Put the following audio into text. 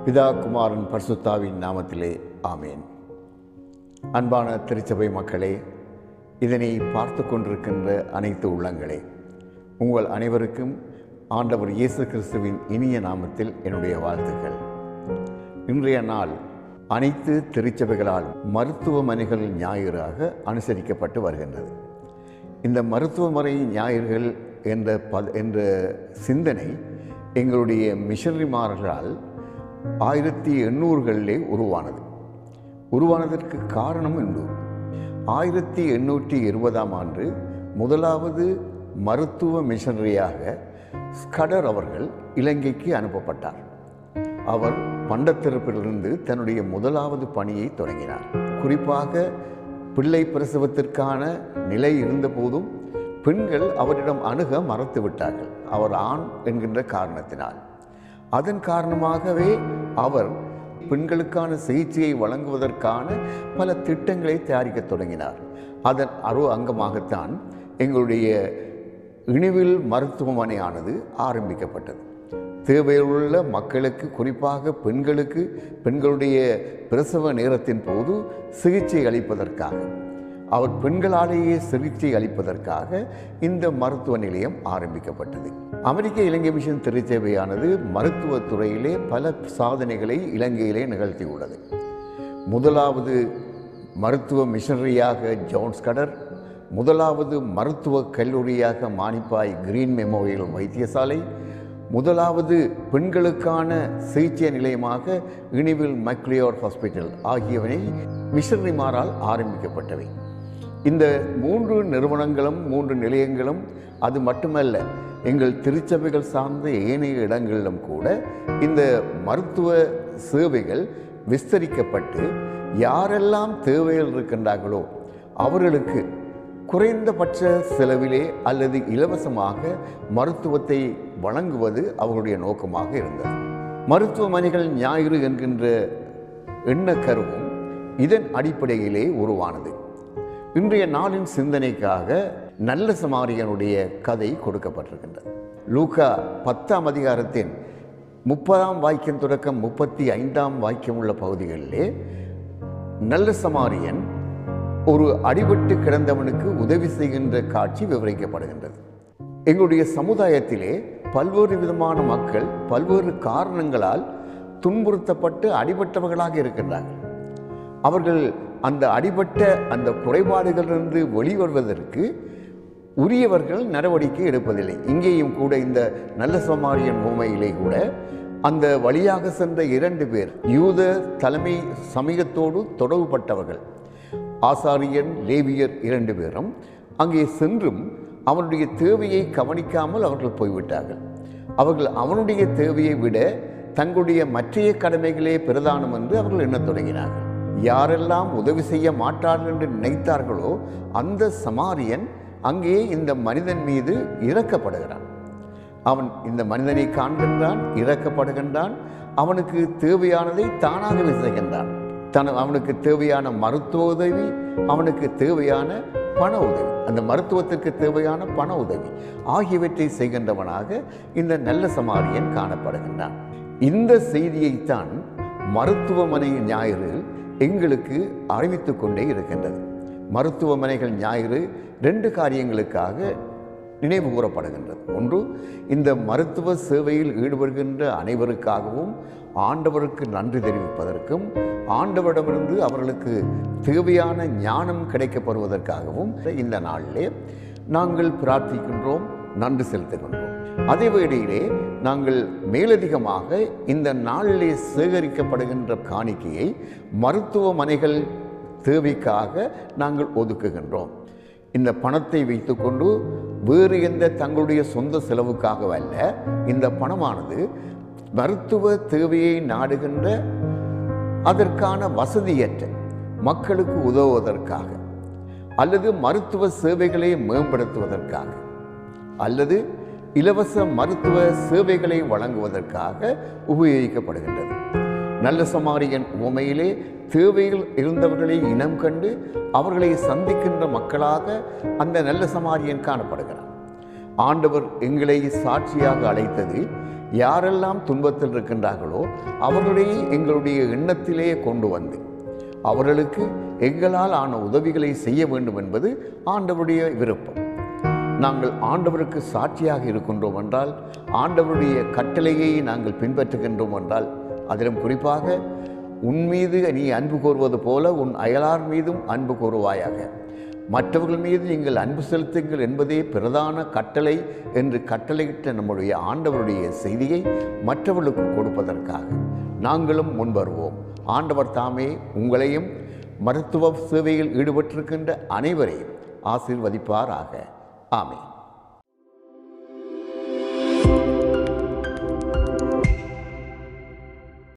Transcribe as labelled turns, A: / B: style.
A: பிதா குமாரன் பரிசுத்தாவின் நாமத்திலே ஆமேன். அன்பான திருச்சபை மக்களே, இதனை பார்த்து கொண்டிருக்கின்ற அனைத்து உள்ளங்களே, உங்கள் அனைவருக்கும் ஆண்டவர் இயேசு கிறிஸ்துவின் இனிய நாமத்தில் என்னுடைய வாழ்த்துக்கள். இன்றைய நாள் அனைத்து திருச்சபைகளால் மருத்துவமனைகள் ஞாயிறாக அனுசரிக்கப்பட்டு வருகின்றது. இந்த மருத்துவமனை ஞாயிறுகள் என்ற சிந்தனை எங்களுடைய மிஷனரிமார்களால் 1800களிலே உருவானதற்கு காரணம் உண்டு. 1820ஆம் ஆண்டு முதலாவது மருத்துவ மிஷனரியாக ஸ்கடர் அவர்கள் இலங்கைக்கு அனுப்பப்பட்டார். அவர் பண்டத்திறப்பிலிருந்து தன்னுடைய முதலாவது பணியை தொடங்கினார். குறிப்பாக பிள்ளை பிரசவத்திற்கான நிலை இருந்தபோதும் பெண்கள் அவரிடம் அணுக மறுத்து விட்டார்கள், அவர் ஆண் என்கின்ற காரணத்தினால். அதன் காரணமாகவே அவர் பெண்களுக்கான சிகிச்சையை வழங்குவதற்கான பல திட்டங்களை தயாரிக்க தொடங்கினார். அதன் அங்கமாகத்தான் எங்களுடைய இணுவில் மருத்துவமனையானது ஆரம்பிக்கப்பட்டது. தேவையுள்ள மக்களுக்கு, குறிப்பாக பெண்களுடைய பிரசவ நேரத்தின் போது சிகிச்சை அளிப்பதற்காக, அவர் பெண்களாலேயே சிகிச்சை அளிப்பதற்காக இந்த மருத்துவ நிலையம் ஆரம்பிக்கப்பட்டது. அமெரிக்க இலங்கை மிஷன் திருச்சபையானது மருத்துவத்துறையிலே பல சாதனைகளை இலங்கையிலே நிகழ்த்தியுள்ளது. முதலாவது மருத்துவ மிஷனரியாக ஜான் ஸ்கடர், முதலாவது மருத்துவ கல்லூரியாக மானிப்பாய் கிரீன் மெமோரியல் வைத்தியசாலை, முதலாவது பெண்களுக்கான சிகிச்சை நிலையமாக இணுவில் மக்லியோட் ஹாஸ்பிட்டல் ஆகியவை மிஷனரிமாரால் ஆரம்பிக்கப்பட்டவை. இந்த 3 நிறுவனங்களும் 3 நிலையங்களும் அது மட்டுமல்ல, எங்கள் திருச்சபைகள் சார்ந்த ஏனைய இடங்களிலும் கூட இந்த மருத்துவ சேவைகள் விஸ்தரிக்கப்பட்டு யாரெல்லாம் தேவைகள் இருக்கின்றார்களோ அவர்களுக்கு குறைந்தபட்ச செலவிலே அல்லது இலவசமாக மருத்துவத்தை வழங்குவது அவர்களுடைய நோக்கமாக இருந்தது. மருத்துவமனைகள் ஞாயிறு என்கின்ற எண்ணக்கருவும் இதன் அடிப்படையிலே உருவானது. இன்றைய நாளின் சிந்தனைக்காக நல்ல சமாரியனுடைய கதை கொடுக்கப்பட்டிருக்கின்றது. லூக்கா 10ஆம் அதிகாரத்தின் 30ஆம் வாக்கியம் தொடக்கம் 35ஆம் வாக்கியம் உள்ள பகுதிகளிலே நல்ல சமாரியன் ஒரு அடிபட்டு கிடந்தவனுக்கு உதவி செய்கின்ற காட்சி விவரிக்கப்படுகின்றது. எங்களுடைய சமுதாயத்திலே பல்வேறு விதமான மக்கள் பல்வேறு காரணங்களால் துன்புறுத்தப்பட்டு அடிபட்டவர்களாக இருக்கின்றார்கள். அவர்கள் அந்த அடிபட்ட அந்த குறைபாடுகளிலிருந்து வெளிவருவதற்கு உரியவர்கள் நடவடிக்கை எடுப்பதில்லை. இங்கேயும் கூட இந்த நல்ல சமாரியன் உவமையிலே கூட அந்த வழியாக சென்ற 2 பேர் யூத தலைமை சமூகத்தோடு தொடர்புபட்டவர்கள், ஆசாரியன் லேவியர் 2 பேரும் அங்கே சென்றும் அவனுடைய தேவையை கவனிக்காமல் அவர்கள் போய்விட்டார்கள். அவர்கள் அவனுடைய தேவையை விட தங்களுடைய மற்றைய கடமைகளே பிரதானம் என்று அவர்கள் எண்ணத் தொடங்கினார்கள். யாரெல்லாம் உதவி செய்ய மாட்டார்கள் என்று நினைத்தார்களோ அந்த சமாரியன் அங்கே இந்த மனிதன் மீது இரக்கப்படுகிறான். அவன் இந்த மனிதனை காண்கின்றான், இரக்கப்படுகின்றான், அவனுக்கு தேவையானதை தானாகவே செய்கின்றான். அவனுக்கு தேவையான மருத்துவ உதவி, அவனுக்கு தேவையான பண உதவி, அந்த மருத்துவத்திற்கு தேவையான பண உதவி ஆகியவற்றை செய்கின்றவனாக இந்த நல்ல சமாரியன் காணப்படுகின்றான். இந்த செய்தியைத்தான் மருத்துவமனை ஞாயிறு எங்களுக்கு அறிவித்து கொண்டே இருக்கின்றது. மருத்துவமனைகள் ஞாயிறு 2 காரியங்களுக்காக நினைவு கூறப்படுகின்றது. ஒன்று, இந்த மருத்துவ சேவையில் ஈடுபடுகின்ற அனைவருக்காகவும் ஆண்டவருக்கு நன்றி தெரிவிப்பதற்கும் ஆண்டவரிடமிருந்து அவர்களுக்கு தேவையான ஞானம் கிடைக்கப்படுவதற்காகவும் இந்த நாளிலே நாங்கள் பிரார்த்திக்கின்றோம், நன்றி செலுத்துகின்றோம். அதே வேளையிலே நாங்கள் மேலதிகமாக இந்த நாளிலே சேகரிக்கப்படுகின்ற காணிக்கையை மருத்துவமனைகள் தேவைக்காக நாங்கள் ஒதுக்குகின்றோம். இந்த பணத்தை வைத்துக்கொண்டு வேறு எந்த தங்களுடைய சொந்த செலவுக்காக அல்ல, இந்த பணமானது மருத்துவ தேவையை நாடுகின்ற அதற்கான வசதியற்ற மக்களுக்கு உதவுவதற்காக, அல்லது மருத்துவ சேவைகளை மேம்படுத்துவதற்காக, அல்லது இலவச மருத்துவ சேவைகளை வழங்குவதற்காக உபயோகிக்கப்படுகின்றது. நல்ல சமாரியன் உவமையிலே தேவையில் இருந்தவர்களை இனம் கண்டு அவர்களை சந்திக்கின்ற மக்களாக அந்த நல்ல சமாரியன் காணப்படுகிறார். ஆண்டவர் எங்களை சாட்சியாக அழைத்தது யாரெல்லாம் துன்பத்தில் இருக்கின்றார்களோ அவர்களை எங்களுடைய எண்ணத்திலே கொண்டு வந்து அவர்களுக்கு எங்களால் ஆன உதவிகளை செய்ய வேண்டும் என்பது ஆண்டவருடைய விருப்பம். நாங்கள் ஆண்டவருக்கு சாட்சியாக இருக்கின்றோம் என்றால், ஆண்டவருடைய கட்டளையை நாங்கள் பின்பற்றுகின்றோம் என்றால், அதிலும் குறிப்பாக உன் மீது நீ அன்பு கூறுவது போல உன் அயலார் மீதும் அன்பு கூறுவாயாக, மற்றவர்கள் மீது நீங்கள் அன்பு செலுத்துங்கள் என்பதே பிரதான கட்டளை என்று கட்டளையிட்ட நம்முடைய ஆண்டவருடைய செய்தியை மற்றவர்களுக்கு கொடுப்பதற்காக நாங்களும் முன்வருவோம். ஆண்டவர் தாமே உங்களையும் மருத்துவ சேவையில் ஈடுபட்டிருக்கின்ற அனைவரையும் ஆசீர்வதிப்பாராக. ஆமென்.